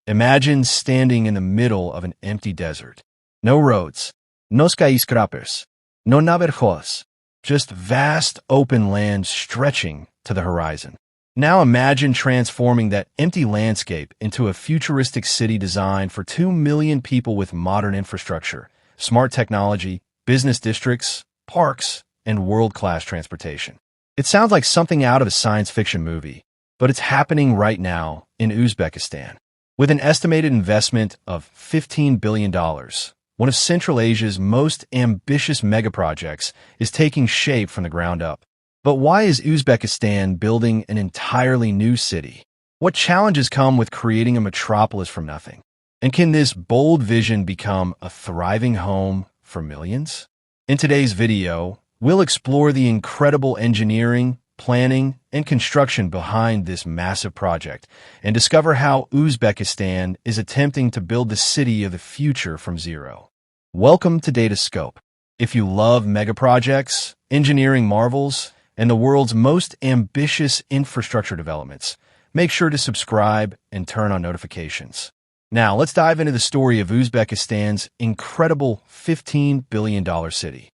Imagine standing in the middle of an empty desert. No roads, no skyscrapers, no navajos, just vast open land stretching to the horizon. Now imagine transforming that empty landscape into a futuristic city designed for 2 million people with modern infrastructure, smart technology, business districts, parks, and world-class transportation. It sounds like something out of a science fiction movie, but it's happening right now in Uzbekistan. With an estimated investment of $15 billion, one of Central Asia's most ambitious megaprojects is taking shape from the ground up. But why is Uzbekistan building an entirely new city? What challenges come with creating a metropolis from nothing? And can this bold vision become a thriving home for millions? In today's video, we'll explore the incredible engineering, planning, and construction behind this massive project and discover how Uzbekistan is attempting to build the city of the future from zero. Welcome to Datascope. If you love megaprojects, engineering marvels, and the world's most ambitious infrastructure developments, make sure to subscribe and turn on notifications. Now, let's dive into the story of Uzbekistan's incredible $15 billion city.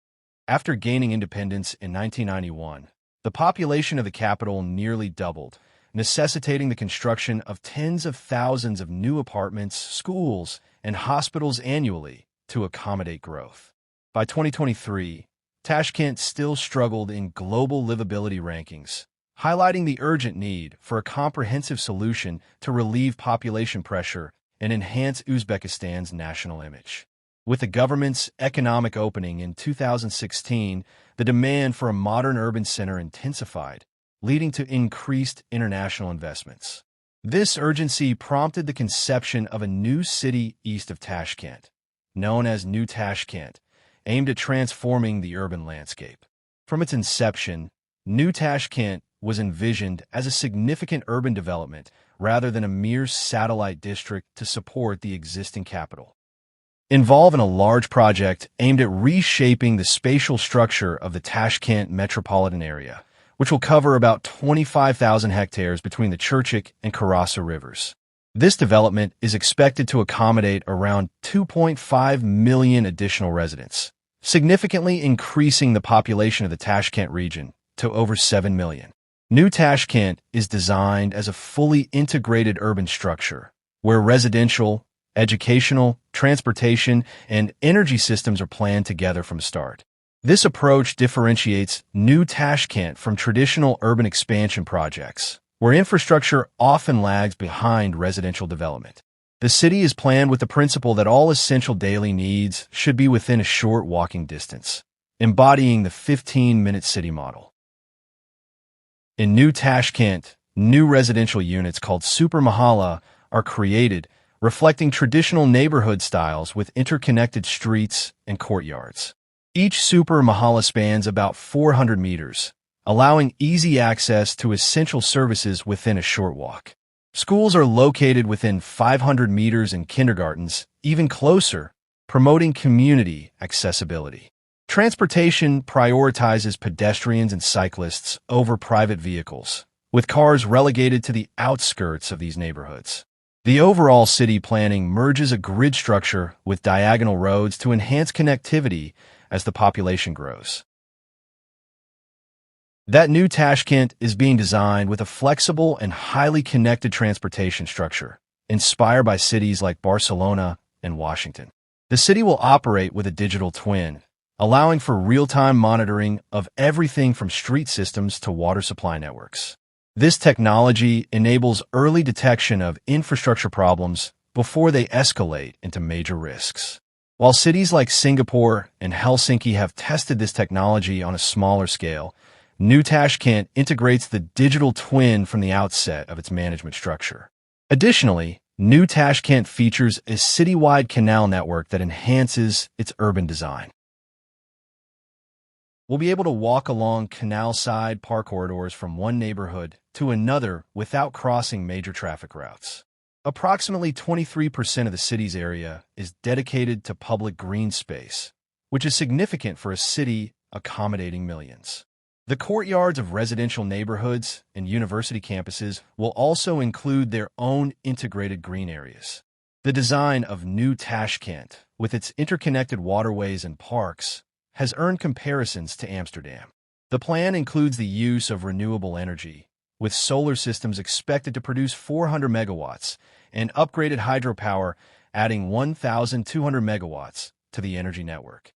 After gaining independence in 1991, the population of the capital nearly doubled, necessitating the construction of tens of thousands of new apartments, schools, and hospitals annually to accommodate growth. By 2023, Tashkent still struggled in global livability rankings, highlighting the urgent need for a comprehensive solution to relieve population pressure and enhance Uzbekistan's national image. With the government's economic opening in 2016, the demand for a modern urban center intensified, leading to increased international investments. This urgency prompted the conception of a new city east of Tashkent, known as New Tashkent, aimed at transforming the urban landscape. From its inception, New Tashkent was envisioned as a significant urban development rather than a mere satellite district to support the existing capital. Involved in a large project aimed at reshaping the spatial structure of the Tashkent metropolitan area, which will cover about 25,000 hectares between the Chirchik and Karasa rivers. This development is expected to accommodate around 2.5 million additional residents, significantly increasing the population of the Tashkent region to over 7 million. New Tashkent is designed as a fully integrated urban structure, where residential, educational, transportation, and energy systems are planned together from the start. This approach differentiates New Tashkent from traditional urban expansion projects, where infrastructure often lags behind residential development. The city is planned with the principle that all essential daily needs should be within a short walking distance, embodying the 15-minute city model. In New Tashkent, new residential units called Super Mahala are created, reflecting traditional neighborhood styles with interconnected streets and courtyards. Each Super Mahala spans about 400 meters, allowing easy access to essential services within a short walk. Schools are located within 500 meters and kindergartens even closer, promoting community accessibility. Transportation prioritizes pedestrians and cyclists over private vehicles, with cars relegated to the outskirts of these neighborhoods. The overall city planning merges a grid structure with diagonal roads to enhance connectivity as the population grows. That New Tashkent is being designed with a flexible and highly connected transportation structure, inspired by cities like Barcelona and Washington. The city will operate with a digital twin, allowing for real-time monitoring of everything from street systems to water supply networks. This technology enables early detection of infrastructure problems before they escalate into major risks. While cities like Singapore and Helsinki have tested this technology on a smaller scale, New Tashkent integrates the digital twin from the outset of its management structure. Additionally, New Tashkent features a citywide canal network that enhances its urban design. We'll be able to walk along canal-side park corridors from one neighborhood to another without crossing major traffic routes. Approximately 23% of the city's area is dedicated to public green space, which is significant for a city accommodating millions. The courtyards of residential neighborhoods and university campuses will also include their own integrated green areas. The design of New Tashkent, with its interconnected waterways and parks, has earned comparisons to Amsterdam. The plan includes the use of renewable energy, with solar systems expected to produce 400 megawatts and upgraded hydropower adding 1,200 megawatts to the energy network.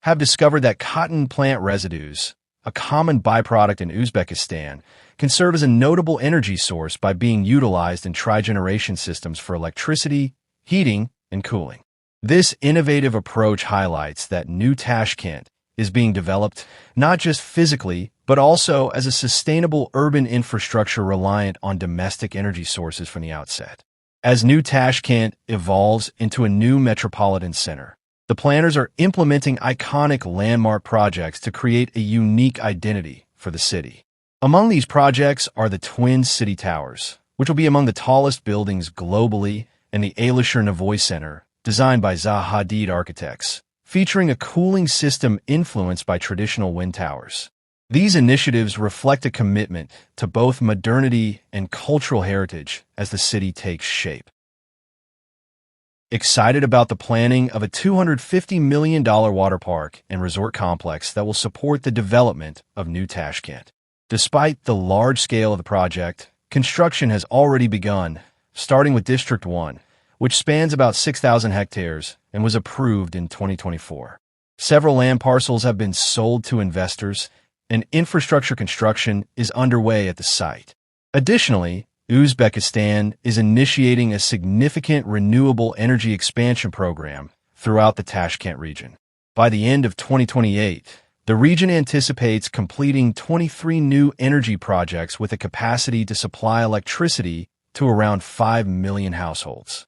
Have discovered that cotton plant residues, a common byproduct in Uzbekistan, can serve as a notable energy source by being utilized in trigeneration systems for electricity, heating, and cooling. This innovative approach highlights that New Tashkent is being developed not just physically, but also as a sustainable urban infrastructure reliant on domestic energy sources from the outset. As New Tashkent evolves into a new metropolitan center, the planners are implementing iconic landmark projects to create a unique identity for the city. Among these projects are the Twin City Towers, which will be among the tallest buildings globally, and the Alisher Navoy Center, designed by Zaha Hadid architects, featuring a cooling system influenced by traditional wind towers. These initiatives reflect a commitment to both modernity and cultural heritage as the city takes shape. Excited about the planning of a $250 million water park and resort complex that will support the development of New Tashkent. Despite the large scale of the project, construction has already begun, starting with District 1, which spans about 6,000 hectares and was approved in 2024. Several land parcels have been sold to investors, and infrastructure construction is underway at the site. Additionally, Uzbekistan is initiating a significant renewable energy expansion program throughout the Tashkent region. By the end of 2028, the region anticipates completing 23 new energy projects with a capacity to supply electricity to around 5 million households.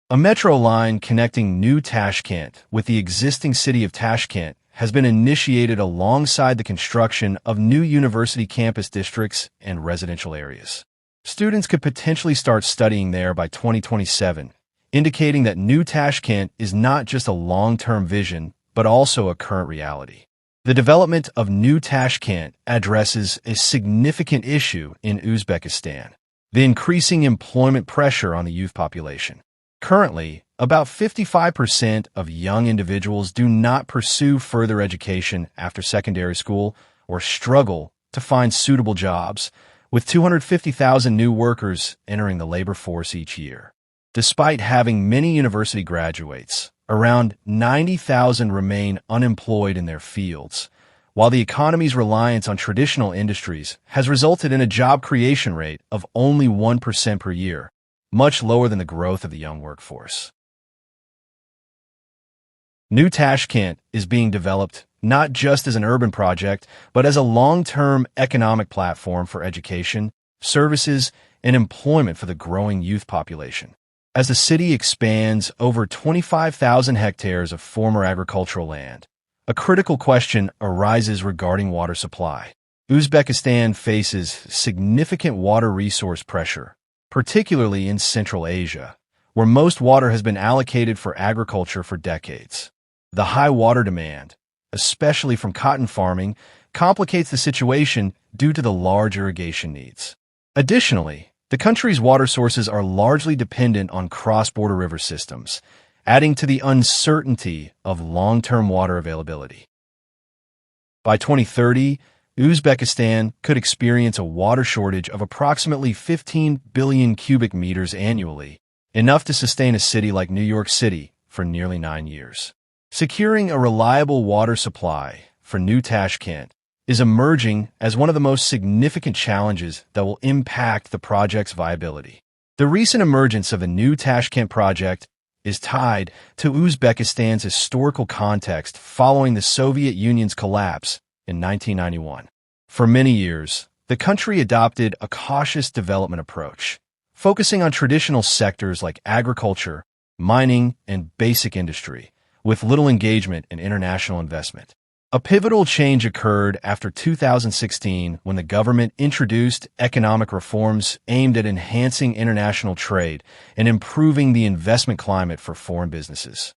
A metro line connecting New Tashkent with the existing city of Tashkent has been initiated alongside the construction of new university campus districts and residential areas. Students could potentially start studying there by 2027, indicating that New Tashkent is not just a long-term vision, but also a current reality. The development of New Tashkent addresses a significant issue in Uzbekistan: the increasing employment pressure on the youth population. Currently, about 55% of young individuals do not pursue further education after secondary school or struggle to find suitable jobs, with 250,000 new workers entering the labor force each year. Despite having many university graduates, around 90,000 remain unemployed in their fields, while the economy's reliance on traditional industries has resulted in a job creation rate of only 1% per year, much lower than the growth of the young workforce. New Tashkent is being developed not just as an urban project, but as a long-term economic platform for education, services, and employment for the growing youth population. As the city expands over 25,000 hectares of former agricultural land, a critical question arises regarding water supply. Uzbekistan faces significant water resource pressure, particularly in Central Asia, where most water has been allocated for agriculture for decades. The high water demand, especially from cotton farming, complicates the situation due to the large irrigation needs. Additionally, the country's water sources are largely dependent on cross-border river systems, adding to the uncertainty of long-term water availability. By 2030, Uzbekistan could experience a water shortage of approximately 15 billion cubic meters annually, enough to sustain a city like New York City for nearly 9 years. Securing a reliable water supply for New Tashkent is emerging as one of the most significant challenges that will impact the project's viability. The recent emergence of the New Tashkent project is tied to Uzbekistan's historical context following the Soviet Union's collapse in 1991. For many years, the country adopted a cautious development approach, focusing on traditional sectors like agriculture, mining, and basic industry, with little engagement in international investment. A pivotal change occurred after 2016 when the government introduced economic reforms aimed at enhancing international trade and improving the investment climate for foreign businesses.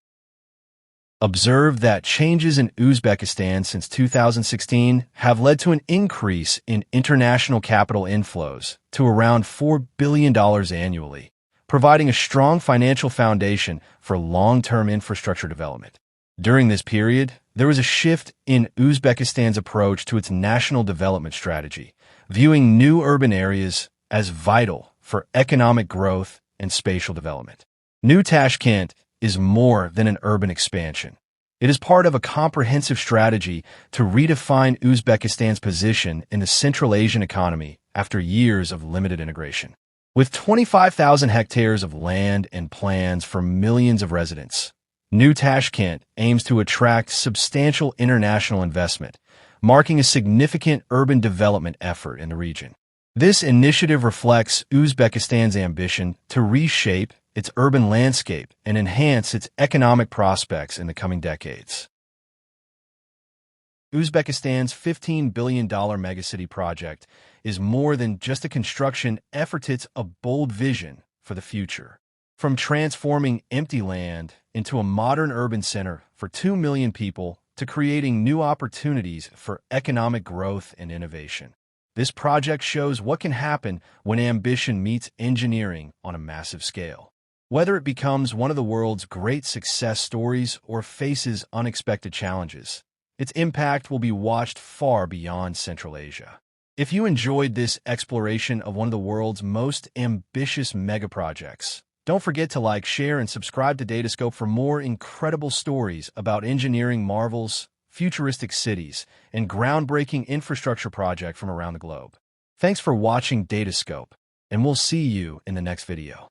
observed that changes in Uzbekistan since 2016 have led to an increase in international capital inflows to around $4 billion annually, providing a strong financial foundation for long-term infrastructure development. During this period, there was a shift in Uzbekistan's approach to its national development strategy, viewing new urban areas as vital for economic growth and spatial development. New Tashkent is more than an urban expansion. It is part of a comprehensive strategy to redefine Uzbekistan's position in the Central Asian economy after years of limited integration. With 25,000 hectares of land and plans for millions of residents, New Tashkent aims to attract substantial international investment, marking a significant urban development effort in the region. This initiative reflects Uzbekistan's ambition to reshape its urban landscape and enhance its economic prospects in the coming decades. Uzbekistan's $15 billion Megacity project is more than just a construction effort. It's a bold vision for the future. From transforming empty land into a modern urban center for 2 million people to creating new opportunities for economic growth and innovation. This project shows what can happen when ambition meets engineering on a massive scale. Whether it becomes one of the world's great success stories or faces unexpected challenges, its impact will be watched far beyond Central Asia. If you enjoyed this exploration of one of the world's most ambitious megaprojects, don't forget to like, share, and subscribe to Datascope for more incredible stories about engineering marvels, futuristic cities, and groundbreaking infrastructure projects from around the globe. Thanks for watching Datascope, and we'll see you in the next video.